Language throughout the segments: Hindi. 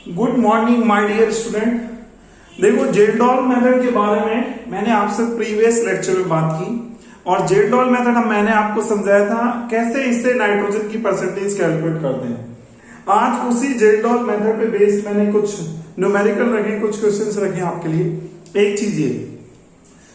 Good morning my dear student. देखो जेल्डॉल मेथड के बारे में मैंने आपसे प्रीवियस लेक्चर में बात की और जेल्डॉल मेथड मैंने आपको समझाया था कैसे इससे नाइट्रोजन की परसेंटेज कैलकुलेट करते हैं। आज उसी जेल्डॉल मेथड पे बेस्ड मैंने कुछ न्यूमेरिकल रखे, कुछ क्वेश्चंस रखे आपके लिए। एक चीज ये,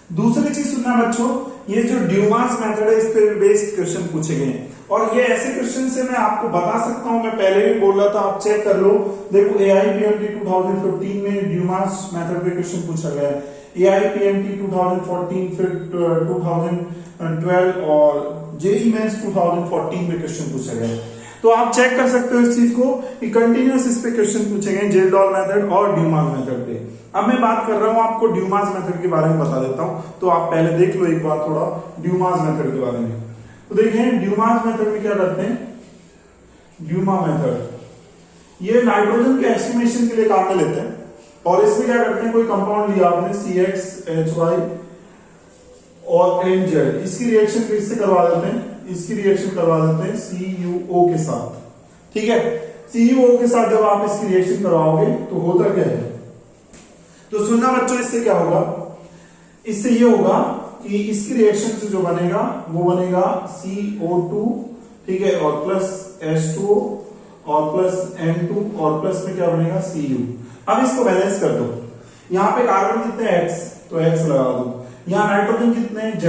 दूसरी चीज सुनना बच्चों, ये जो ड्यूमास मेथड है इस पे बेस्ड क्वेश्चन पूछे गए हैं और ये ऐसे क्वेश्चन से मैं आपको बता सकता हूं, मैं पहले भी बोल रहा था, आप चेक कर लो। देखो AIPMT 2015 में ड्यूमास मेथड पे क्वेश्चन पूछा गया है, AIPMT 2014, फिर 2012 और JEE मेंस 2014 में क्वेश्चन पूछा गया है। तो आप चेक कर सकते हो इस चीज को कि कंटिन्यूअस इस पे क्वेश्चन पूछे गए जेल्डॉल मेथड और ड्यूमास मेथड पे। अब मैं बात कर रहा हूं आपको ड्यूमास मेथड के बारे में बता देता हूं, तो आप पहले देख लो एक बार थोड़ा ड्यूमास मेथड के बारे में। तो देखें ड्यूमास मेथड में क्या करते हैं, ड्यूमा मेथड ये नाइट्रोजन के एस्टिमेशन के लिए काम में लेते हैं और इसमें क्या करते हैं, कोई कंपाउंड लिया आपने CXHY और NZ, इसकी रिएक्शन किससे करवा देते हैं, इसकी रिएक्शन करवा देते हैं CuO के साथ। ठीक है, CuO के साथ जब आप इसकी रिएक्शन करवाओगे तो होता क्या है, तो सुनना बच्चों, इससे क्या होगा, इससे ये होगा कि इसकी रिएक्शन से जो बनेगा वो बनेगा CO2, ठीक है, और प्लस H2O और प्लस N2 और प्लस में क्या बनेगा Cu। अब इसको बैलेंस कर दो, यहाँ पे कार्बन कितने X, तो X लगा दो, यहाँ नाइट्रोजन कितने Z,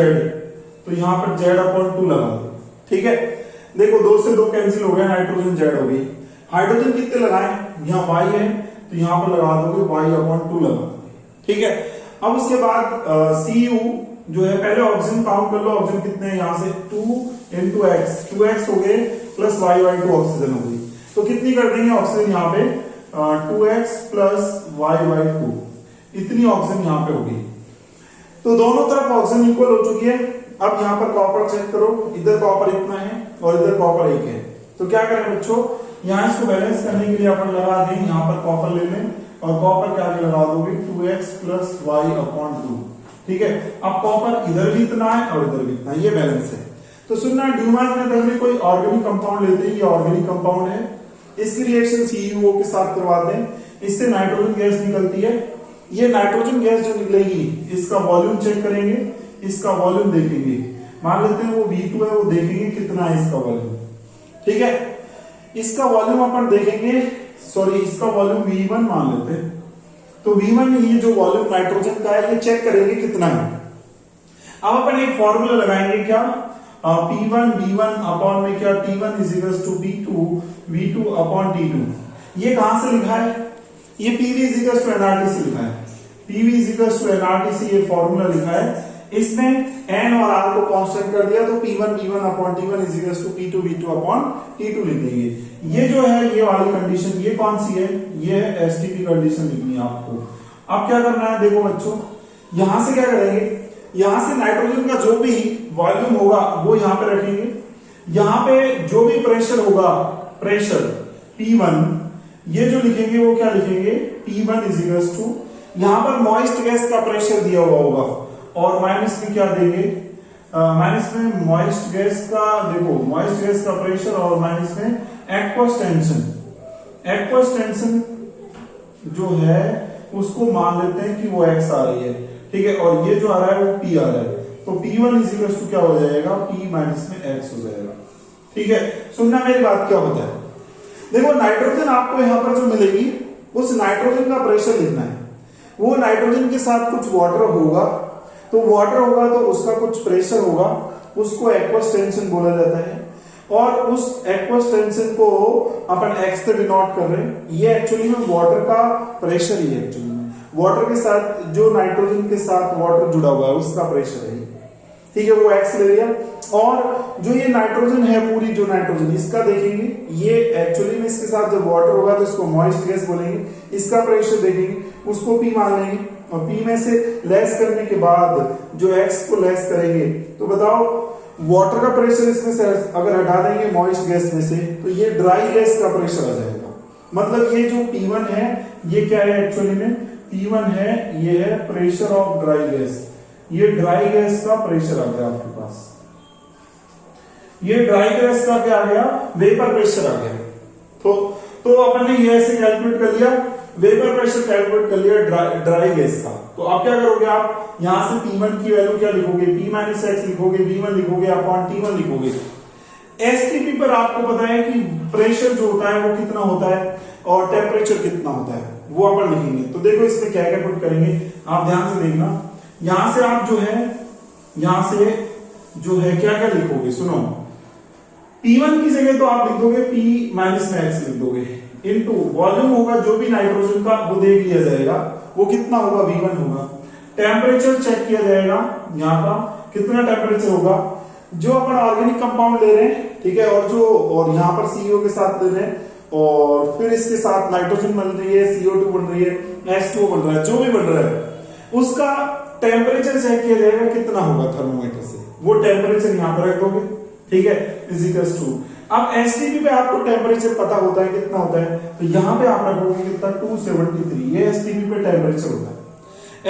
तो यहाँ पर Z/2 लगा दो। ठीक है, देखो 2 से 2 कैंसिल हो गया, नाइट्रोजन Z हो गई। हाइड्रोजन कितने लगाए, यहाँ Y है तो यहाँ पर लगा दोगे Y/2 लगा। ठीक है, अब उसके बाद Cu जो है, पहले ऑक्सीजन काउंट कर लो, ऑक्सीजन कितने हैं, यहाँ से 2 into X, 2X हो गए प्लस Y/2 ऑक्सीजन हो गई, तो कितनी कर देंगे ऑक्सीजन यहाँ पे 2X प्लस Y/2, इतनी ऑक्सीजन यहाँ पे होगी। तो दोनों तरफ ऑक्सीजन इक्वल हो चुकी है। अब यहाँ पर कॉपर चेक करो, इधर कॉपर इतना है और इधर कॉपर 1 है, तो क्या करें बच्चों, यहाँ इसको बैलेंस करने के लिए अपन लगा दें, यहाँ पर कॉपर ले लें और कॉपर के आगे लगा दोगे 2X प्लस Y/2। ठीक है, अब कॉपर इधर भी इतना है और इधर भी इतना है, ये बैलेंस है। तो सुनना, ड्यूमास मेथड में कोई ऑर्गेनिक कंपाउंड लेते हैं, ये ऑर्गेनिक कंपाउंड है, इसकी रिएक्शन CuO के साथ करवाते हैं, इससे नाइट्रोजन गैस निकलती है। ये नाइट्रोजन गैस जो निकलेगी इसका वॉल्यूम चेक करेंगे, इसका वॉल्यूम देखेंगे, मान लेते हैं वो V2 है, वो देखेंगे कितना है इसका वॉल्यूम। ठीक है, इसका वॉल्यूम अपन देखेंगे, सॉरी इसका वॉल्यूम V1 मान लेते हैं, तो V1 ये जो वॉल्यूम नाइट्रोजन का है ये चेक करेंगे कितना है। अब अपन एक फॉर्मूला लगाएंगे, क्या P1 V1 अपॉन में क्या T1 is equal to P2 V2 upon T2। ये कहां से लिखा है, ये PV is equal to nRT से लिखा है, PV is equal to nRT से ये फॉर्मूला लिखा है। इसमें n और r को कांस्टेंट कर दिया तो P1 V1 upon T1 is equal to P2 V2 upon T2 लिख देंगे। ये जो है ये वाली कंडीशन, ये कौन सी है, ये है STP कंडीशन लिखनी है आपको। अब क्या करना है, देखो बच्चों, यहां से क्या करेंगे, यहां से नाइट्रोजन का जो भी वॉल्यूम होगा वो यहां पे रखेंगे, यहां पे जो भी प्रेशर होगा, प्रेशर P1, ये जो लिखेंगे वो क्या लिखेंगे, P1 इज इक्वल टू, यहां पर मॉइस्ट गैस का प्रेशर दिया हुआ होगा और माइनस में क्या देंगे, माइनस में मॉइस्ट गैस का, देखो मॉइस्ट गैस का प्रेशर और माइनस में एक्वस टेंशन। एक्वस टेंशन जो है उसको मान लेते हैं कि वो X आ रही है, ठीक है, और ये जो आ रहा है वो P आ रहा है, तो P1 इज इक्वल टू क्या हो जाएगा, P माइनस में X हो जाएगा। ठीक है, सुनना मेरी बात क्या होता है, देखो नाइट्रोजन आपको यहां पर जो मिलेगी उस नाइट्रोजन का प्रेशर लिखना है, वो नाइट्रोजन के साथ कुछ वाटर होगा, तो वाटर होगा तो उसका कुछ प्रेशर होगा, उसको एक्वस टेंशन बोला जाता है और उस एक्वस टेंशन को अपन X से डिनोट कर रहे हैं। ये एक्चुअली में वाटर का प्रेशर ही है, एक्चुअली में वाटर के साथ जो नाइट्रोजन के साथ वाटर जुड़ा हुआ है उसका प्रेशर है। ठीक है, वो X ले लिया और जो ये नाइट्रोजन है, पूरी जो नाइट्रोजन, इसका देखेंगे, ये एक्चुअली में इसके साथ जब वाटर होगा तो इसको मॉइस्ट गैस बोलेंगे, इसका प्रेशर देखेंगे, उसको P मान लेंगे और P में से लेस करने के बाद जो X को लेस करेंगे, तो बताओ वाटर का प्रेशर इसमें से अगर हटा देंगे मॉइस्ट गैस में से तो ये ड्राई गैस का प्रेशर आ जाएगा। मतलब ये जो P1 है ये क्या है, एक्चुअली में P1 है, ये है प्रेशर ऑफ ड्राई गैस, ये ड्राई गैस का प्रेशर आ गया आपके पास, ये ड्राई गैस का क्या आ गया, वेपर प्रेशर आ गया। तो अपन ने ये ऐसे कैलकुलेट कर लिया वेपर प्रेशर कैलकुलेट कर लिया ड्राई गैस का। तो आप क्या करोगे, आप यहां से P1 की वैल्यू क्या लिखोगे, P माइनस एक्स लिखोगे, V1 लिखोगे, अपॉन T1 लिखोगे। एसटीपी पर आपको पता है कि प्रेशर जो होता है वो कितना होता है और टेम्परेचर कितना होता है, वो अपन लिखेंगे। तो देखो इसमें क्या क्या पुट करेंगे, आप ध्यान से देखना। यहां से आप जो है, यहां से जो है क्या क्या लिखोगे, सुनो। P1 की जगह तो आप लिख दोगे P माइनस में एक्स लिख दोगे, इनटू वॉल्यूम होगा जो भी नाइट्रोजन का वो देख लिया जाएगा, वो कितना होगा, V1 होगा। टेम्परेचर चेक किया जाएगा, यहाँ का कितना टेम्परेचर होगा, जो अपन ऑर्गेनिक कंपाउंड ले रहे हैं, ठीक है, और यहाँ पर सीओ के साथ ले रहे हैं, और फिर इसके साथ नाइट्रोजन बन रही है, CO2 बन रही है, H2O बन रहा है, जो भी बन रहा है उसका टेम्परेचर चेक किया जाएगा कितना होगा थर्मोमीटर से, वो टेम्परेचर यहाँ पर रख दोगे, ठीक है, इजिकल्स टू। अब एसटीपी पे आपको टेम्परेचर पता होता है कितना होता है, तो यहाँ पे आप रखोगे कितना, 273, ये एसटीपी पे टेम्परेचर होता है।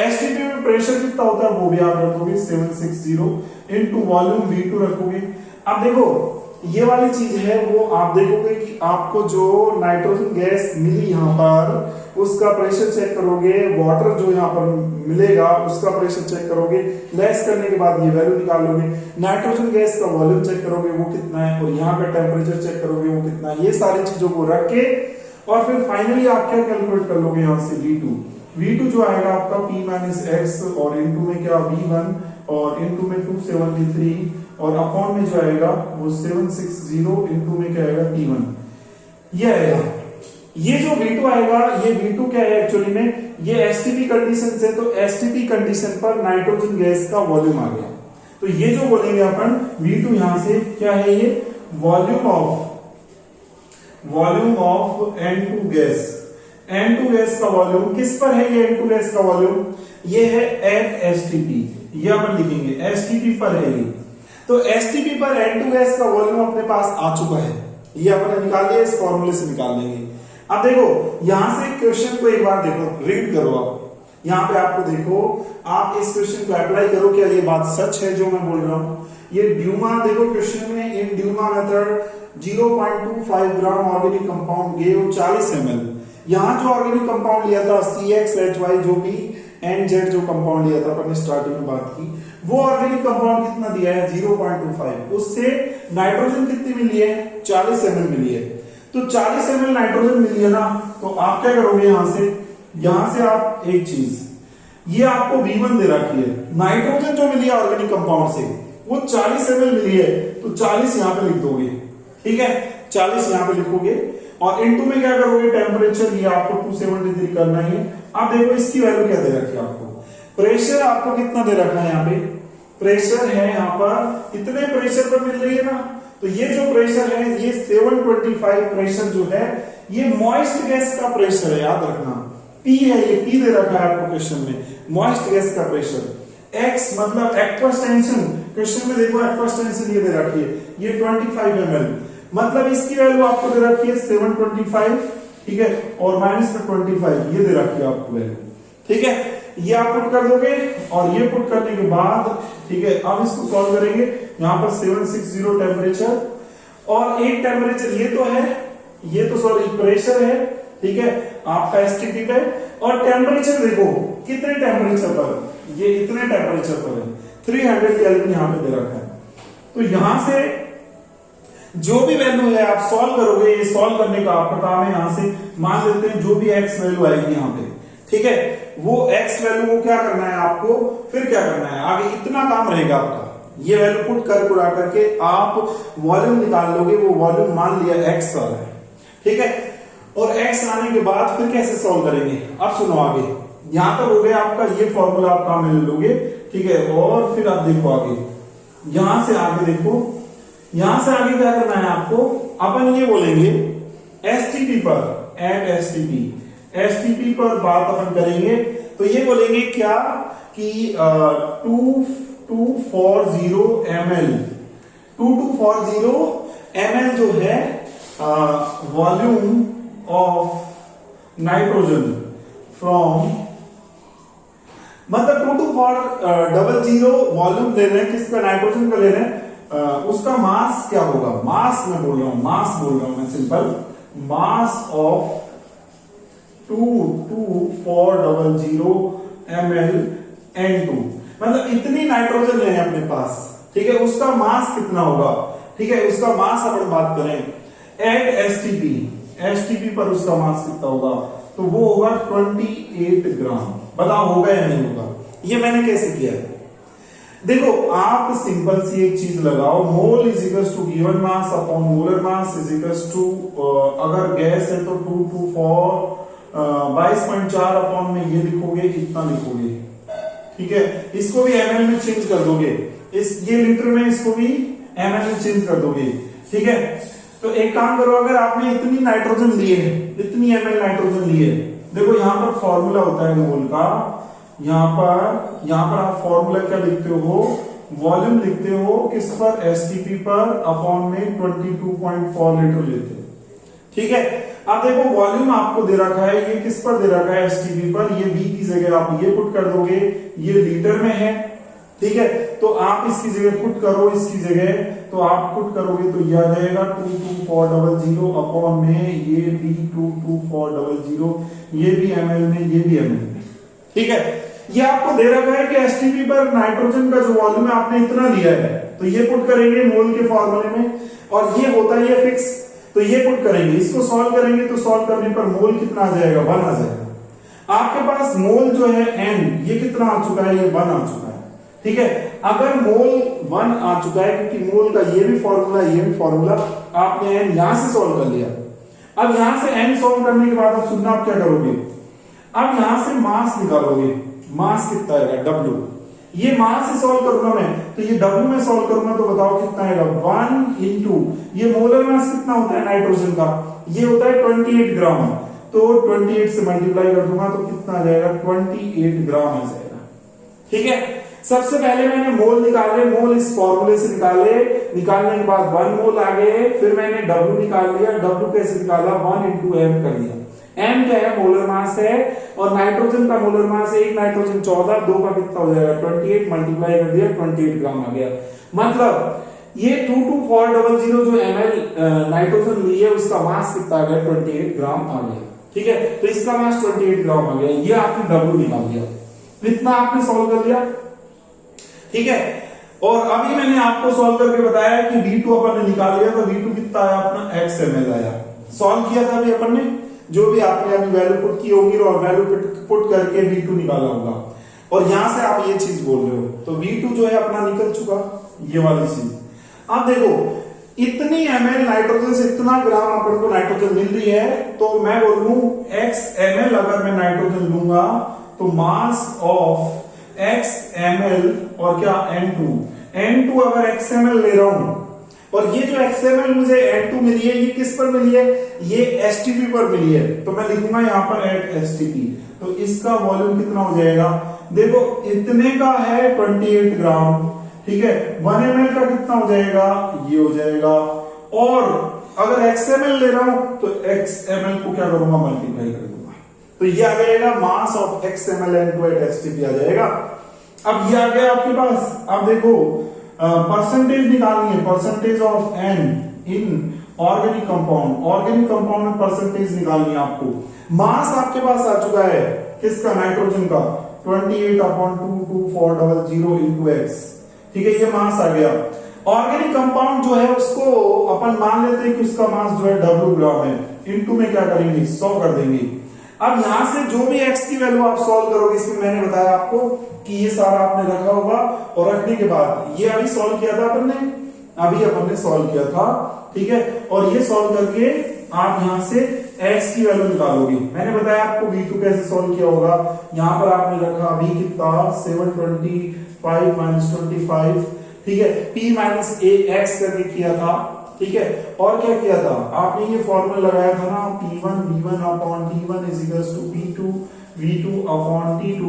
एसटीपी में प्रेशर कितना होता है वो भी आप रखोगे 760 इनटू वॉल्यूम V2 रखोगे। अब देखो ये वाली चीज है, वो आप देखोगे कि आपको जो नाइट्रोजन गैस मिली यहाँ पर उसका प्रेशर चेक करोगे, वाटर जो यहाँ पर मिलेगा उसका प्रेशर चेक करोगे, लेस करने के बाद ये वैल्यू निकाल लोगे, नाइट्रोजन गैस का वॉल्यूम चेक करोगे वो कितना है, और यहाँ का टेम्परेचर चेक करोगे वो कितना है। ये सारी चीजों को रख के और फिर फाइनली आप क्या कैलकुलेट कर लोगे यहाँ से V2 जो आएगा आपका P माइनस एक्स, और इनटू में क्या V1, और इनटू में 273, और अपॉन में जो आएगा वो 760 इनटू में क्या आएगा T1, ये आएगा। ये जो V2 आएगा, ये V2 क्या है एक्चुअली में, ये एसटीपी कंडीशन से, तो एसटीपी कंडीशन पर नाइट्रोजन गैस का वॉल्यूम आ गया। तो ये जो बोलेंगे अपन V2 यहां से क्या है, ये volume of N2 gas, N2 gas का वॉल्यूम किस पर है, ये N2 गैस का वॉल्यूम ये है एट एसटीपी, ये अपन लिखेंगे एसटीपी पर है ये। तो एसटीपी पर N2 गैस का वॉल्यूम अपने पास आ चुका है, ये अपन निकाल लिया, इस फॉर्मूले से निकाल लेंगे। अब देखो यहां से क्वेश्चन को एक बार देखो, रीड करो आप, यहाँ पे आपको देखो, आप इस क्वेश्चन को अप्लाई करो, क्या ये बात सच है जो मैं बोल रहा हूं। ये ड्यूमा, देखो क्वेश्चन में इन ड्यूमा मेथड 0.25 ग्राम ऑर्गेनिक कंपाउंड गेव 40 ml। यहाँ जो ऑर्गेनिक कंपाउंड लिया था CXHY, जो भी NZ जो कंपाउंड लिया था अपन ने स्टार्टिंग में बात की, वो ऑर्गेनिक कंपाउंड कितना दिया है 0.25, उससे नाइट्रोजन कितनी मिली है 40 ml मिली है। तो 40 ml नाइट्रोजन मिली है ना, तो आप क्या करोगे, यहां से आप एक चीज, ये आपको V1 दे रखी है, नाइट्रोजन जो मिली है ऑर्गेनिक कंपाउंड से वो 40 ml मिली है, तो 40 यहां पे लिख दोगे, ठीक है, 40 यहां पे लिखोगे, और इनटू में क्या करोगे टेम्परेचर, ये आपको 273 करना ही है। अब देखो इसकी वैल्यू क्या दे रखी है आपको, प्रेशर आपको कितना दे रखा है, यहाँ पे प्रेशर है, यहाँ पर इतने प्रेशर पर मिल रही है ना, तो ये जो प्रेशर है ये 725 प्रेशर जो है ये मॉइस्ट गैस का प्रेशर है, याद रखना P है, ये P दे रखा है आपको क्वेश्चन में, मॉइस्ट गैस का प्रेशर। X मतलब एक्वस टेंशन, क्वेश्चन में देखो एक्वस टेंशन ये दे रखी है, ये 25 ml, मतलब इसकी वैल्यू आपको दे रखी है 725, ठीक है, और माइनस में 25 ये दे रखी है आपको वैल्यू, ठीक है, ये आप पुट कर दोगे, और ये पुट करने के बाद, ठीक है, अब इसको सॉल्व करेंगे। यहाँ पर 760 टेम्परेचर, और एक टेम्परेचर ये तो है, ये तो सॉरी प्रेशर है, ठीक है, आपका एसटीपी पे, और टेम्परेचर देखो कितने टेम्परेचर पर, ये इतने टेम्परेचर पर है, 300 केल्विन यहाँ पे दे रखा है। तो यहां से जो भी वैल्यू है आप सॉल्व करोगे, ये सॉल्व करने का आपका काम है। यहां से मान लेते हैं जो भी एक्स वैल्यू आएगी यहाँ पे, ठीक है, वो एक्स वैल्यू को क्या करना है आपको, फिर क्या करना है आगे, इतना काम रहेगा आपका, ये वैल्यू पुट कर उड़ा करके आप वॉल्यूम निकाल लोगे, वो वॉल्यूम मान लिया एक्स वाला है, ठीक है, और एक्स आने के बाद फिर कैसे सॉल्व करेंगे, अब सुनो आगे, यहां तक हो गया आपका, ये फॉर्मूला आप काम में लोगे, ठीक है, और फिर आप देखो आगे, यहां से आगे देखो, यहां से आगे क्या करना है आपको, अपन ये बोलेंगे एसटीपी पर, एट एसटीपी पर बात अपन करेंगे, तो ये बोलेंगे क्या कि 2240 ml, 2240 ml जो है वॉल्यूम ऑफ नाइट्रोजन फ्रॉम, मतलब 2240 वॉल्यूम ले रहे हैं, किसका, नाइट्रोजन का ले रहे हैं, उसका मास क्या होगा, मास मैं बोल रहा हूं, मास बोल रहा हूं मैं, simple mass of 22400 ml N2, मतलब इतनी नाइट्रोजन है अपने पास, ठीक है। उसका मास कितना होगा, ठीक है, उसका मास अपन बात करें एट एसटीपी पर उसका मास कितना होगा, तो वो होगा 28 ग्राम। बताओ होगा या नहीं होगा। ये मैंने कैसे किया है, देखो आप सिंपल सी एक चीज लगाओ, mole is equal to given mass upon molar mass is equal to, अगर गैस है तो 22.4 अपॉन में ये लिखोगे, इतना लिखोगे, ठीक है। इसको भी एमएल में चेंज कर दोगे, ये लीटर में, इसको भी एमएल में चेंज कर दोगे, ठीक है। तो एक काम करो, अगर आपने इतनी नाइट्रोजन ली है, इतनी एमएल नाइट्रोजन ली है, देखो यहां पर फॉर्मूला होता है मोल का, यहां पर आप फॉर्मूला क्या लिखते हो, वॉल्यूम लिखते हो, किस पर, एसटीपी पर, अपॉन में 22.4 लीटर लेते हो, ठीक है। अब देखो वॉल्यूम आपको दे रखा है, ये किस पर दे रखा है, एसटीपी पर, ये वी की जगह आप ये पुट कर दोगे, ये लीटर में है, ठीक है। तो आप इसकी जगह पुट करो, इसकी जगह तो आप पुट करोगे तो यह आ जाएगा 22400 अपॉन में ये भी 22400, ये भी एमएल में, ये भी एमएल में, ठीक है। ये आपको दे रखा है कि एसटीपी पर नाइट्रोजन का जो वॉल्यूम है आपने इतना लिया है, तो ये पुट करेंगे मोल के फॉर्मूले में, और ये होता है ये फिक्स, तो ये पुट करेंगे, इसको सॉल्व करेंगे, तो सॉल्व करने पर मोल कितना आ जाएगा, 1 आ जाएगा। आपके पास मोल जो है एन, ये कितना आ चुका है, ये 1 आ चुका है, ठीक है। अगर मोल 1 आ चुका है, क्योंकि मोल का ये भी फॉर्मूला, ये भी फॉर्मूला, आपने एन यहां से सॉल्व कर लिया। अब यहां से एन सॉल्व करने के बाद आप सुनना, आप क्या करोगे, अब यहां से मास निकालोगे, मास कितना आएगा, डब्ल्यू। ये मास से सॉल्व करूंगा मैं, तो ये डब्ल्यू में सॉल्व करूंगा, तो बताओ कितना आएगा, 1 इंटू ये मोलर मास कितना होता है नाइट्रोजन का, ये होता है 28 ग्राम, तो 28 से मल्टीप्लाई कर दूंगा तो कितना आ जाएगा, 28 ग्राम आ जाएगा, ठीक है। सबसे पहले मैंने मोल निकाले, मोल इस फॉर्मूले से निकाले, निकालने के बाद 1 मोल आ गए, फिर मैंने डब्ल्यू निकाल लिया, डब्ल्यू कैसे निकाला, 1 इंटू एम कर दिया। एम क्या है, मोलर मास है, और नाइट्रोजन का मोलर मास है, एक नाइट्रोजन 14, 2 का कितना हो जाएगा 28, मल्टीप्लाई कर दिया 28 ग्राम आ गया। मतलब ये 22400 जो एमएल नाइट्रोजन ली है, उसका मास कितना आ गया, 28 ग्राम आ गया, ठीक है। तो इसका मास 28 ग्राम आ गया, ये आपने डब्ल्यू निकाल दिया, इतना आपने सॉल्व कर लिया, ठीक है। और अभी मैंने आपको सॉल्व करके बताया कि V2 अपन ने निकाल लिया, तो V2 कितना आया अपना, x ml आया। सॉल्व किया था अभी अपन ने, जो भी आपने अभी वैल्यू पुट की होगी और वैल्यू पुट करके V2 निकाला होगा, और यहां से आप ये चीज बोल रहे हो, तो V2 जो है अपना निकल चुका, ये वाली चीज। अब देखो इतनी ml नाइट्रोजन से इतना ग्राम अपन को नाइट्रोजन मिल रही है, तो मैं बोलूं x ml अगर मैं नाइट्रोजन लूंगा, तो मास ऑफ x ml और क्या N2 अगर x ml ले रहा हूं, और ये जो XML मुझे N2 मिली है, ये किस पर मिली है, ये STP पर मिली है, तो मैं लिखूंगा यहां पर एट STP, तो इसका वॉल्यूम कितना हो जाएगा, देखो इतने का है 28 ग्राम, ठीक है। 1 ml का कितना हो जाएगा, ये हो जाएगा, और अगर XML ले रहा हूं तो XML को क्या करूंगा, मल्टीप्लाई कर दूंगा, तो ये आ जाएगा mass of XML N2 at STP आ जाएगा। अब ये आ गया आपके पास। अब देखो परसेंटेज निकालनी है, percentage of N in organic compound में परसेंटेज निकालनी है आपको। मास आपके पास आ चुका है किसका, नाइट्रोजन का, 28/22400 इंटू x, ठीक है, ये मास आ गया। ऑर्गेनिक कंपाउंड जो है उसको अपन मान लेते हैं कि उसका मास जो है W ग्राम है, इंटू में क्या करेंगे, 100 कर देंगे। अब यहां से जो भी x की वैल्यू आप सॉल्व करोगे, इसमें मैंने बताया आपको कि ये सारा आपने रखा होगा, और रखने के बाद ये अभी सॉल्व किया था अपन ने, सॉल्व किया था, ठीक है। और ये सॉल्व करके आप यहां से x की वैल्यू निकालोगे। मैंने बताया आपको V2 कैसे सॉल्व किया होगा, यहां पर आपने रखा V कितना, 725 - 25, ठीक है, P माइनस ए x करके किया था, ठीक है। और क्या किया था आपने, ये फॉर्मूला लगाया था ना, P1 V1 upon T1 is equals to P2 V2 upon T2,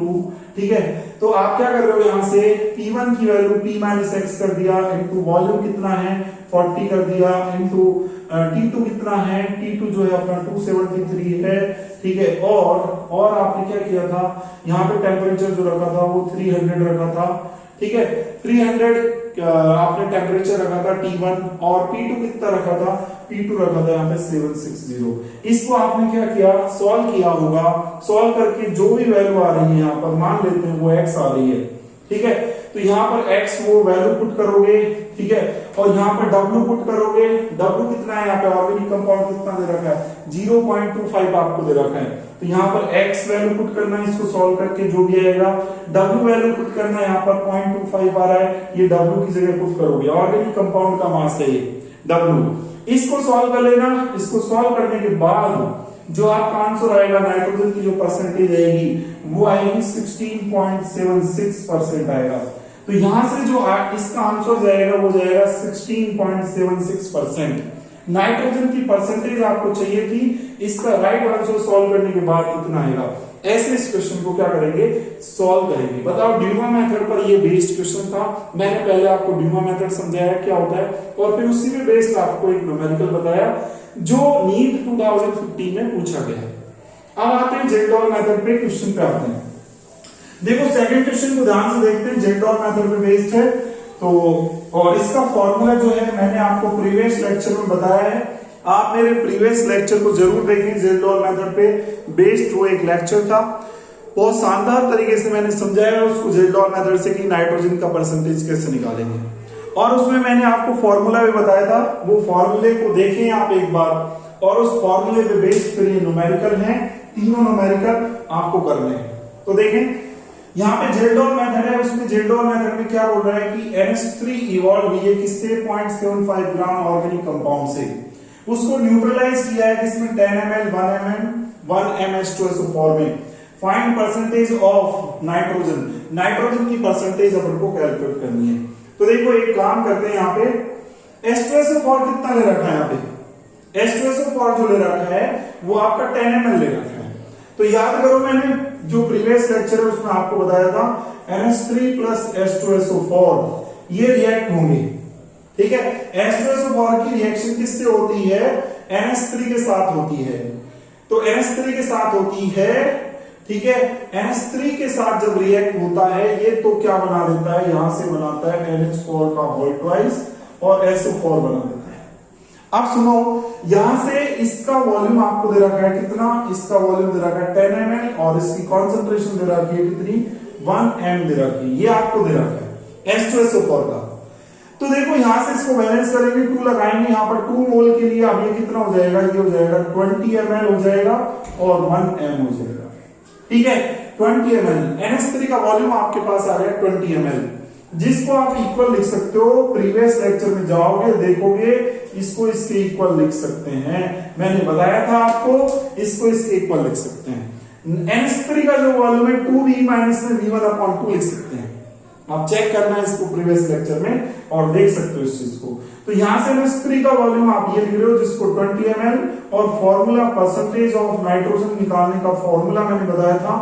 ठीक है। तो आप क्या कर रहे हो, यहां से P1 की वैल्यू P माइनस x कर दिया, इंटू वॉल्यूम कितना है 40 कर दिया, इंटू T2 कितना है, T2 जो है अपना 273 है, ठीक है। और आपने क्या किया था, यहाँ पे टेम्परेचर जो रखा था वो 300 रखा था, ठीक है। 300 आपने टेम्परेचर रखा था T1, और P2 कितना रखा था, P2 रखा था यहाँ पे 760। इसको आपने क्या किया, सॉल्व किया होगा। सॉल्व करके जो भी वैल्यू आ रही है यहाँ पर मान लेते हैं वो x आ रही है, ठीक है। तो यहाँ पर x वो वैल्यू पुट करोगे, ठीक है, और यहाँ पर w पुट करोगे। w कितना है यहाँ पे, ऑर्गेनिक कंपाउंड कितना दे रखा है, 0.25 आपको दे रखा है। तो यहाँ पर x वैल्यू पुट करना है, इसको सॉल्व करके जो भी आएगा। w वैल्यू पुट करना है, यहाँ पर 0.25 आ रहा है, ये w की जगह पुट करोगे। ऑर्गेनिक कंपाउंड का मास है ये w। इसको सॉल्व कर लेना। इसको सॉल्व करने के बाद जो आपका आंसर आएगा, नाइट्रोजन की जो परसेंटेज आएगी वो आएगी 16.76% आएगा। तो यहां से जो इसका आंसर जाएगा वो जाएगा 16.76%। नाइट्रोजन की परसेंटेज आपको चाहिए थी, इसका राइट आंसर सॉल्व करने के बाद कितना आएगा। ऐसे इस क्वेश्चन को क्या करेंगे, सॉल्व करेंगे। बताओ, ड्यूमा मेथड पर ये बेस्ड क्वेश्चन था। मैंने पहले आपको ड्यूमा मेथड समझाया क्या होता है, और फिर उसी में बेस्ड आपको एक न्यूमेरिकल बताया जो नीट 2015 में पूछा गया है। अब आते हैं जेकडॉल मेथड पे, क्वेश्चन पे आते हैं। देखो सेकंड क्वेश्चन को ध्यान से देखते हैं, जेकडॉल मेथड पे बेस्ड है। तो और इसका फॉर्मूला जो है मैंने आपको प्रीवियस लेक्चर में बताया है। आप मेरे प्रीवियस लेक्चर को जरूर देखें, जेकडॉल मेथड पे बेस्ड वो एक लेक्चर था। बहुत शानदार तरीके से मैंने समझाया उसको जेकडॉल मेथड से कि नाइट्रोजन का परसेंटेज कैसे निकालेंगे, और उसमें मैंने आपको फॉर्मूला भी बताया था। वो फॉर्मूले को देखें आप एक बार, और उस फॉर्मूले पे बेस्ड फिर ये न्यूमेरिकल हैं, तीनों न्यूमेरिकल आपको करने हैं। तो देखें यहाँ पे जेकडॉल मेथड है, उसमें जेकडॉल मेथड में क्या बोल रहा है कि NH3 इवॉल्व हुई है किससे, 0.75 ग्राम ऑर्गेनिक कंपाउंड से। उसको न्यूट्रलाइज किया है किसमें, 10 ml 1 MH2SO4 में। Find percentage of nitrogen, nitrogen की परसेंटेज अपन को कैलकुलेट करनी है। तो देखो एक काम करते हैं, यहाँ पे H2SO4 कितना ले रखा है, यहाँ पे H2SO4 जो ले रखा है वो आपका 10 ml ले रखा है। तो याद करो मैंने जो प्रीवियस लेक्चर है उसमें आपको बताया था NH3 प्लस H2SO4 ये रिएक्ट होंगे, ठीक है। H2SO4 की रिएक्शन किससे होती है, NH3 के साथ होती है। तो NH3 के साथ होती है, ठीक है। NH3 के साथ जब रिएक्ट होता है ये, तो क्या बना देता है, यहां से बनाता है NH4 का होल ट्वाइस और SO4 बना देता है। अब सुनो, यहां से इसका वॉल्यूम आपको दे रखा है कितना, इसका वॉल्यूम दे रखा है 10 ml, और इसकी कॉन्सेंट्रेशन दे रखी है कितनी, 1 m दे रखी है, ये आपको दे रखा है H2SO4 का। तो देखो यहां से इसको बैलेंस करेंगे, 2 लगाएंगे यहाँ पर 2 मोल के लिए। अब ये कितना हो जाएगा, ये हो जाएगा 20 ml हो जाएगा और 1 m हो जाएगा, ठीक है। 20 ml NH3 का वॉल्यूम आपके पास आ गया 20 ml, जिसको आप इक्वल लिख सकते हो। प्रीवियस लेक्चर में जाओगे देखोगे, इसको इसके इक्वल लिख सकते हैं। मैंने बताया था आपको, इसको इसके इक्वल लिख सकते हैं। NH3 का जो वॉल्यूम है 2V माइनस में V1/2 लिख सकते हैं। आप चेक करना है इसको प्रीवियस लेक्चर में और देख सकते हो इस चीज को। तो यहां से NH3 का वॉल्यूम आप ये लिख रहे हो, जिसको 20 ml, और फॉर्मूला परसेंटेज ऑफ नाइट्रोजन निकालने का फॉर्मूला मैंने बताया था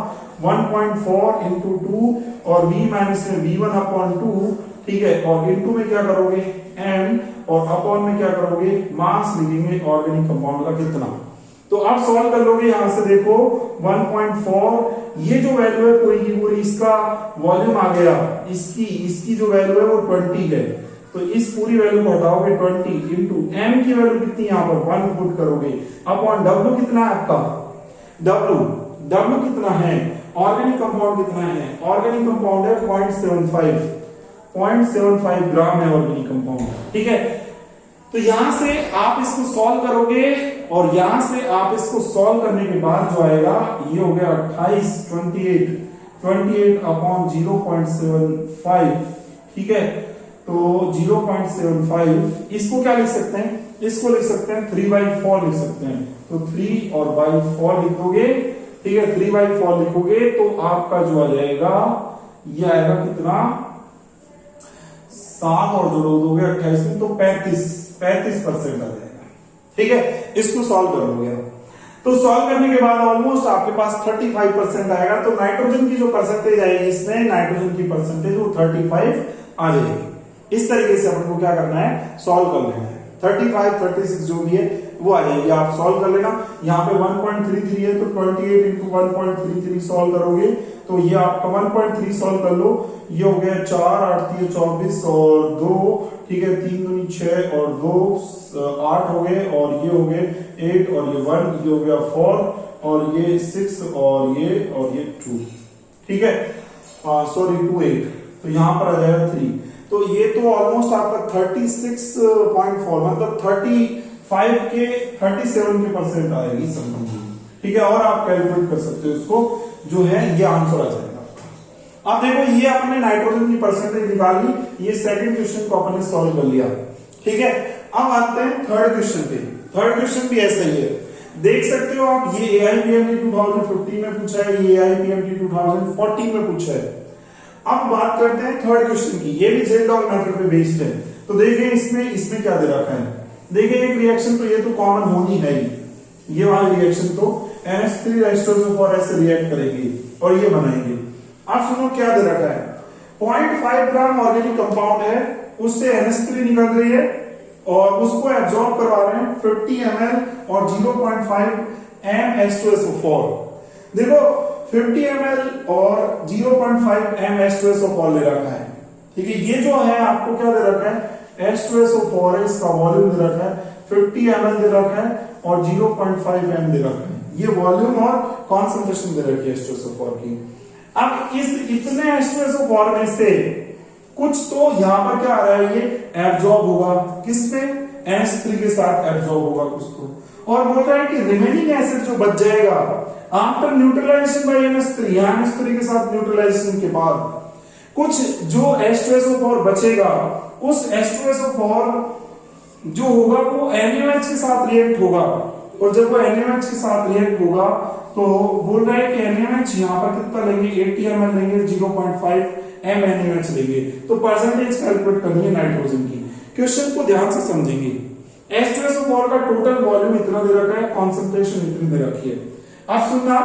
1.4 into 2 और V माइनस में V1/2, ठीक है। और इनटू में क्या करोगे m, और अपॉन में क्या करोगे, मास लिखेंगे ऑर्गेनिक कंपाउंड का कितना। तो आप सॉल्व कर लोगे, यहां से देखो 1.4, ये जो वैल्यू है पूरी की पूरी, इसका वॉल्यूम आ गया, इसकी जो वैल्यू है वो 20 है। तो इस पूरी वैल्यू को हटाओगे 20 इंटू m की वैल्यू कितनी, यहां पर 1 पुट करोगे, अपॉन w कितना है आपका, w कितना है, ऑर्गेनिक कंपाउंड कितना है, ऑर्गेनिक कंपाउंड है 0.75 ग्राम है ऑर्गेनिक कंपाउंड, ठीक है। तो यहां से आप इसको सॉल्व करोगे, और यहां से आप इसको सॉल्व करने के बाद जो आएगा ये हो गया 28 अपॉन 0.75, ठीक है। तो 0.75 इसको क्या लिख सकते हैं, इसको लिख सकते हैं 3/4 लिख सकते हैं। तो 3 और 4 लिख दोगे, ठीक है। 3/4 लिखोगे तो आपका जो आ जाएगा, ये आएगा कितना, 7 और जोड़ो दोगे 28 में, तो 35% आ जाएगा, ठीक है। इसको सॉल्व कर लोगे। तो सॉल्व करने के बाद ऑलमोस्ट आपके पास 35% आएगा। तो नाइट्रोजन की जो परसेंटेज आएगी इसमें, नाइट्रोजन की परसेंटेज वो 35 आ जाएगी। इस तरीके से अपन को क्या करना है, सॉल्व कर लेना है। 35, 36 जो भी है वो आ जाएगी। आप सॉल्व कर लेना, यहाँ पे 1.33 है तो 28 इंटू 1.33 सॉल्व करोगे तो ये आपका 1.3 सॉल्व कर लो, ये हो गया 4 8 24 और 2, ठीक है, 3 दूनी 6 और 2 8 हो गए, और ये हो गए 8 और ये 1, ये हो गया 4 और ये 6 और ये 2, ठीक है, सॉरी 2 8, तो यहाँ पर आ जाएगा 3। तो ये तो ऑलमोस्ट आपका 36.4 मतलब 35 के 37 के परसेंट आएगी समथिंग, ठीक है, और आप कैलकुलेट कर सकते हो इसको, जो है ये आंसर आ जाएगा आपका। अब देखो ये आपने नाइट्रोजन की परसेंटेज निकाल ली, ये सेकंड क्वेश्चन को आपने सॉल्व कर लिया, ठीक है। अब आते हैं थर्ड क्वेश्चन पे। थर्ड क्वेश्चन भी ऐसा ही है, देख सकते हो आप, ये AIPMT 2015 में पूछा है, ये AIPMT 2014 में पूछा है। अब बात करते हैं थर्ड क्वेश्चन की, ये भी जेल-डॉग मेथड पे बेस्ड है। तो देखिए इसमें क्या दे रखा है, देखिए एक रिएक्शन तो ये तो कॉमन होनी है ही, ये वाली रिएक्शन तो NH3 H2SO4 से रिएक्ट करेगी और ये बनाएंगे। अब सुनो क्या दे रखा है, 0.5 ग्राम ऑर्गेनिक कंपाउंड है, उससे NH3 निकल रही है और उसको एब्जॉर्ब करवा रहे हैं 50 ml और 0.5 m H2SO4। देखो 50 ml और 0.5 m H2SO4 ले रखा है, ठीक है। ये जो है आपको क्या दे रखा है, H2SO4 है, इसका वॉल्यूम दे रखा है, 50 ml दे रखा है और 0.5 m दे रखा है, ये वॉल्यूम और कॉन्सेंट्रेशन दे रखी है H2SO4 की। अब इस इतने H2SO4 में से कुछ तो यहां पर क्या आ रहा है, ये एब्जॉर्ब होगा, किसमें, NH3 के साथ एब्जॉर्ब होगा कुछ तो, और बोल रहा है कि रिमेनिंग एसिड जो बच जाएगा after neutralisation bye NH3, NH3 के साथ न्यूट्रलाइजेशन के बाद कुछ जो H2SO4 बचेगा, उस H2SO4 जो होगा वो NaOH के साथ रिएक्ट होगा, और जब वो NaOH के साथ रिएक्ट होगा तो बोल रहा है कि NaOH यहाँ पर कितना लेंगे, 80 ml लेंगे, 0.5 m NaOH लेंगे। तो परसेंटेज कैलकुलेट करनी है नाइट्रोजन की, क्वेश्चन को ध्यान से समझेंगे। H2SO4 का टोटल वॉल्यूम इतना दे रखा है, कॉन्सेंट्रेशन इतनी दे रखी है। अब सुनना,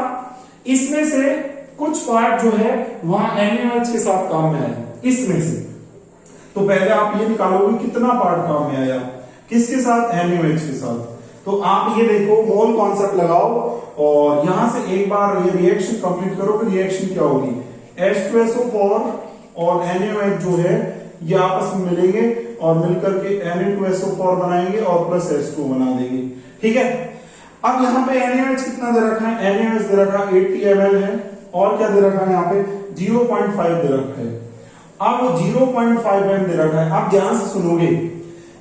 इसमें से कुछ पार्ट जो है वहां NaOH के साथ काम में आया, इसमें से तो पहले आप ये निकालोगे कितना पार्ट काम में आया, किसके साथ, NaOH के साथ। तो आप ये देखो मोल कॉन्सेप्ट लगाओ और यहां से एक बार ये रिएक्शन कंप्लीट करो, फिर रिएक्शन क्या होगी, H2SO4 और NaOH जो है ये आपस में मिलेंगे और मिलकर के Na2SO4 बनाएंगे और प्लस H2 बना देंगे, ठीक है। अब यहाँ पे NaOH कितना दे रखा है, NaOH दे रखा है 80 ml है, और क्या दे रखा है यहाँ पे 0.5 दे रखा है। अब 0.5 m दे रखा है, आप ध्यान से सुनोगे,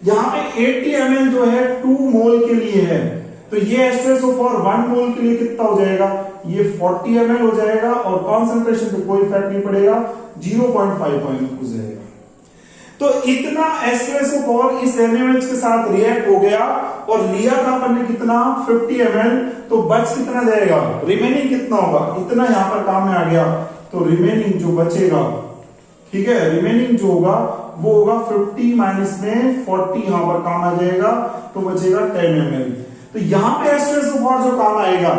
यहाँ पे 80 ml जो है 2 मोल के लिए है, तो ये H2SO4 1 मोल के लिए कितना हो जाएगा, ये 40 ml हो जाएगा, और कॉन्सेंट्रेशन पे कोई इफेक्ट नहीं पड़ेगा, 0.5 हो जाएगा। तो इतना H2SO4 इस NaOH के साथ रिएक्ट हो गया और लिया था अपन ने कितना, 50 ml, तो बच कितना जाएगा, रिमेनिंग कितना होगा, इतना यहां पर काम में आ गया, तो रिमेनिंग जो बचेगा, ठीक है, रिमेनिंग जो होगा वो होगा 50 माइनस में 40 यहां पर काम आ जाएगा, तो बचेगा 10 ml। तो यहां पे H2SO4 जो काम आएगा,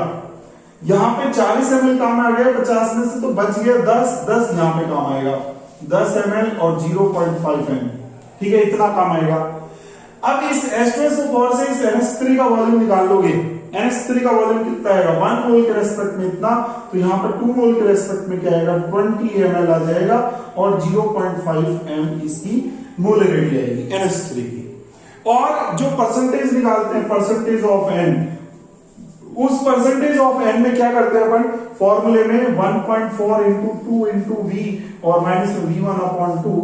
यहां पे 40 ml काम आ गया 50 में से, तो बच गया 10 यहां पे काम आएगा, 10 ml और 0.5 m, ठीक है, इतना काम आएगा। अब इस H2SO4 से इस NH3 का वॉल्यूम निकाल लोगे, NH3 का वॉल्यूम कितना आएगा, 1 मोल के रेस्पेक्ट में इतना, तो यहाँ पर 2 मोल के रेस्पेक्ट में क्या आएगा, 20 ml आ जाएगा, और 0.5 m इसकी मोलरिटी आएगी NH3 की। और जो परसेंटेज निकालते हैं, परसेंटेज ऑफ n, उस परसेंटेज ऑफ n में क्या करते हैं अपन, फॉर्मूले में 1.4 इंटू 2 इंटू v और माइनस में v1/2,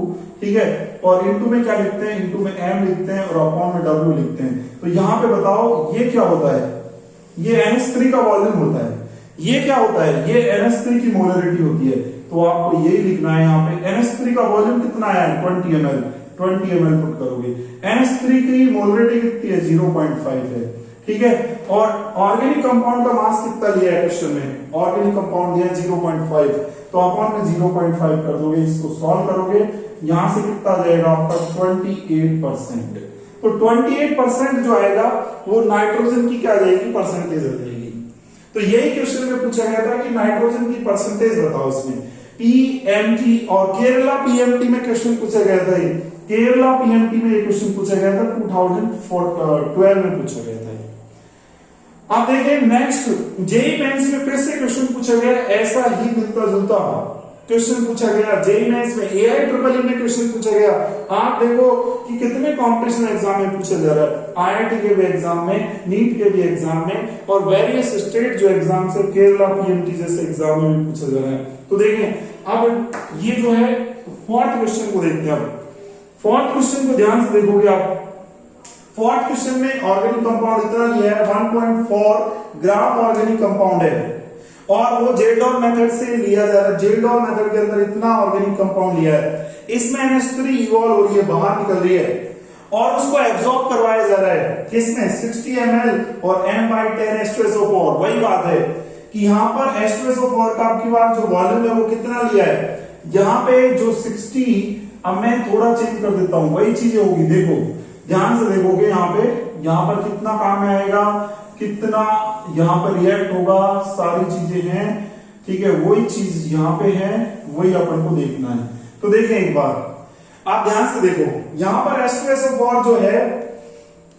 ठीक है, और इंटू में क्या लिखते हैं, इंटू में m लिखते हैं और अपॉन में w लिखते हैं। तो यहां पे बताओ ये क्या होता है, ये NH3 का वॉल्यूम होता है, ये क्या होता है, ये NH3 की मोलरिटी होती है। तो आपको यही लिखना है, यहाँ पे NH3 का वॉल्यूम कितना आया है, 20 ml पुट करोगे, NH3 की मोलरिटी कितनी है, 0.5 है, ठीक है। और ऑर्गेनिक कंपाउंड का मास कितना लिया है क्वेश्चन में, ऑर्गेनिक कंपाउंड दिया 0.5, तो अपॉन में 0.5 कर दोगे, इसको सॉल्व करोगे, यहां से कितना आ जाएगा आपका 28%। तो 28% जो आएगा वो नाइट्रोजन की क्या आ जाएगी, परसेंटेज आ जाएगी। तो यही क्वेश्चन में पूछा गया था कि नाइट्रोजन की परसेंटेज बताओ इसमें, PMT और केरला PMT में क्वेश्चन पूछा गया था, केरला PMT में ये क्वेश्चन पूछा गया था, 2012 में पूछा गया था। आप देखिए नेक्स्ट जेई मेंस में फिर से क्वेश्चन पूछा गया, ऐसा ही मिलता जुलता क्वेश्चन पूछा गया। जेई मेंस में एआई ट्रिपल ई में क्वेश्चन पूछा गया। आप देखो कि कितने कंपटीशन एग्जाम में पूछा जा रहा है, आईआईटी के भी एग्जाम में, नीट के भी एग्जाम में, और वेरियस स्टेट जो एग्जाम है केरला पीएमटी जैसे एग्जाम में भी पूछा जा रहा है। तो देखिए अब ये जो है फोर्थ क्वेश्चन को देखते हैं। अब फोर्थ क्वेश्चन को ध्यान से देखोगे आप, फोर्थ क्वेश्चन में ऑर्गेनिक कंपाउंड इतना लिया है 1.4 ग्राम ऑर्गेनिक कंपाउंड है, और वो जेल-डॉल मेथड से लिया जा रहा है। जेल-डॉल मेथड के अंदर इतना ऑर्गेनिक कंपाउंड लिया है, इसमें NH3 इवॉल्व हो रही है, बाहर निकल रही है, और उसको एब्सॉर्ब करवाया जा रहा है किसमें, 60 ml और M/10 H2SO4। वही बात है कि यहाँ पर H2SO4 का आपकी बात जो वॉल्यूम है वो कितना लिया है, यहाँ पे जो 60, अब मैं थोड़ा चेंज कर देता हूं, वही चीजें होगी। देखो ध्यान से देखोगे यहाँ पे, यहाँ पर कितना काम में आएगा, कितना यहाँ पर रिएक्ट होगा, सारी चीजें हैं, ठीक है, वही चीज यहाँ पे है, वही अपन को देखना है। तो देखें एक बार, आप ध्यान से देखो, यहाँ पर H2SO4 जो है,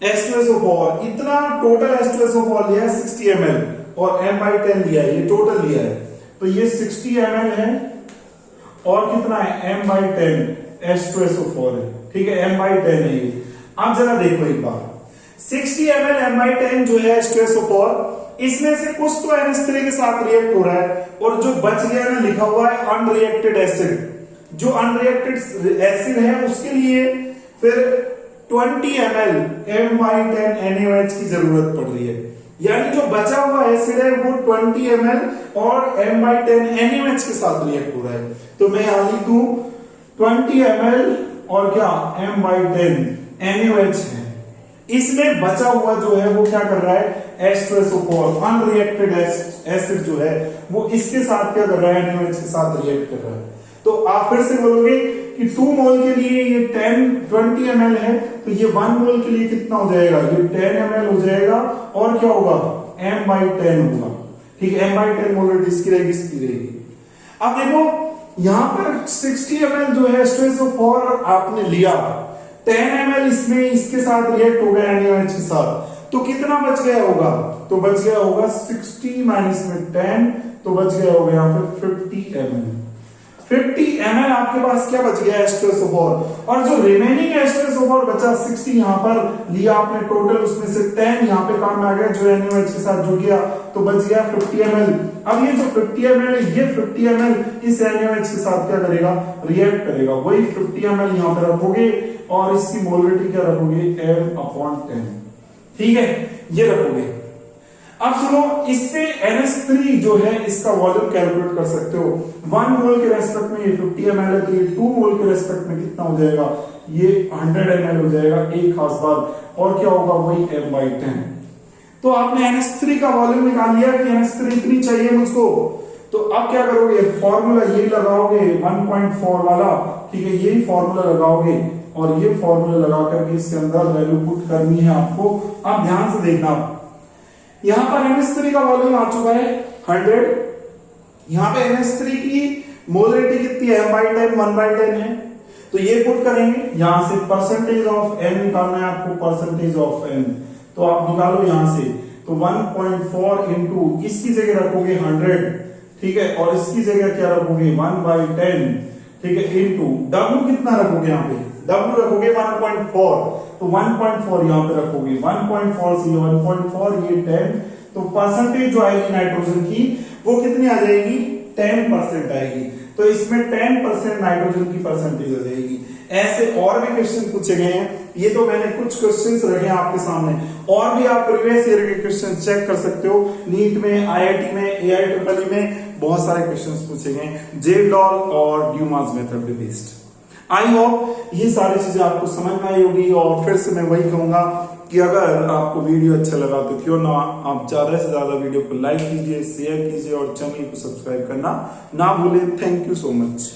H2SO4 इतना टोटल H2SO4 लिया है 60 ml और M/10 लिया है, ये टोटल लिया है। तो ये 60 ml है और कितना है M/10 H2SO4 है, ठीक है, M/10 है ये। आप जरा देखो एक बार, 60 ml M/10 जो है H2SO4, इसमें से कुछ तो NH3 के साथ रिएक्ट हो रहा है, और जो बच गया ना लिखा हुआ है अनरिएक्टेड एसिड, जो अनरिएक्टेड एसिड है उसके लिए फिर 20 ml M/10 NaOH की जरूरत पड़ रही है। यानी जो बचा हुआ एसिड है वो 20 ml और M/10 NaOH के साथ रिएक्ट हो रहा है। तो मैं यहां लिख दूं 20 ml और क्या M/10 NaOH है, इसमें बचा हुआ जो है वो क्या कर रहा है, H2SO4 अनरिएक्टेड एसिड जो है वो इसके साथ क्या कर रहा है, NaOH के साथ रिएक्ट कर रहा है। तो आप फिर से बोलोगे कि 2 मोल के लिए ये 20 ml है, तो ये 1 मोल के लिए कितना हो जाएगा, ये 10 ml हो जाएगा, और क्या होगा, M/10 होगा, ठीक है, M/10 मोलरिटी इसकी रहेगी, इसकी रहेगी। अब देखो यहां पर 60 ml जो है H2SO4 आपने लिया, 10 ml इसमें इसके साथ रिएक्ट हो गया NaOH के साथ, तो कितना बच गया होगा, तो बच गया होगा 60 माइनस में 10, तो बच गया होगा यहाँ पर 50 ml। 50 ml आपके पास क्या बच गया H2SO4, और जो रिमेनिंग H2SO4 बचा 60 यहाँ पर लिया आपने टोटल, उसमें से 10 यहाँ पे काम में आ गया जो NaOH के साथ जुड़ गया, तो बच गया 50 ml। अब ये जो 50 ml है, ये 50 ml इस NaOH के साथ क्या करेगा, रिएक्ट करेगा, वही 50 ml यहाँ पे रखोगे और इसकी मोलरिटी क्या रखोगे, M/10, ठीक है, ये रखोगे। अब सुनो, इससे NH3 जो है इसका वॉल्यूम कैलकुलेट कर सकते हो। 1 मोल के रेस्पेक्ट में ये 50 ml है, तो ये 2 मोल के रेस्पेक्ट में कितना हो जाएगा, ये 100 ml हो जाएगा, एक खास बात, और क्या होगा, वही M/10। तो आपने NH3 का वॉल्यूम निकाल लिया कि NH3 इतनी चाहिए मुझको, तो अब क्या करोगे, फॉर्मूला यही लगाओगे 1.4 वाला, ठीक है, यही फॉर्मूला लगाओगे, और ये फॉर्मूला लगा करके इसके अंदर वैल्यू पुट करनी है आपको। अब ध्यान से देखना, यहां पर NH3 का वॉल्यूम आ चुका है 100, यहां पे NH3 की मोलरिटी कितनी है, M/10 1/10 है, तो ये पुट करेंगे, यहां से परसेंटेज ऑफ M निकालना है आपको, परसेंटेज ऑफ M, तो आप निकालो यहां से, तो 1.4 इंटू इसकी जगह रखोगे 100, ठीक है, और इसकी जगह क्या रखोगे 1/10, ठीक है, इंटू W कितना रखोगे, यहाँ पे W रखोगे 1.4, तो 1.4 यहां पे रखोगे, 1.4 से 1.4 ये 10, तो परसेंटेज जो आएगी नाइट्रोजन की वो कितनी आ जाएगी, 10% आएगी, तो इसमें 10% नाइट्रोजन की परसेंटेज आ जाएगी। ऐसे और भी क्वेश्चन पूछे गए हैं, ये तो मैंने कुछ क्वेश्चंस रखे हैं आपके सामने, और भी आप प्रीवियस ईयर के क्वेश्चन चेक कर सकते हो, नीट में, आईआईटी में, एआईट्रिपल में बहुत सारे क्वेश्चंस पूछे गए हैं जेल-डॉल और ड्यूमास मेथड पे बेस्ड। आई होप ये सारी चीजें आपको समझ में आई होगी, और फिर से मैं वही कहूंगा कि अगर आपको वीडियो अच्छा लगा तो क्यों ना आप ज्यादा से ज्यादा वीडियो को लाइक कीजिए, शेयर कीजिए, और चैनल को सब्सक्राइब करना ना भूलें। Thank you so much.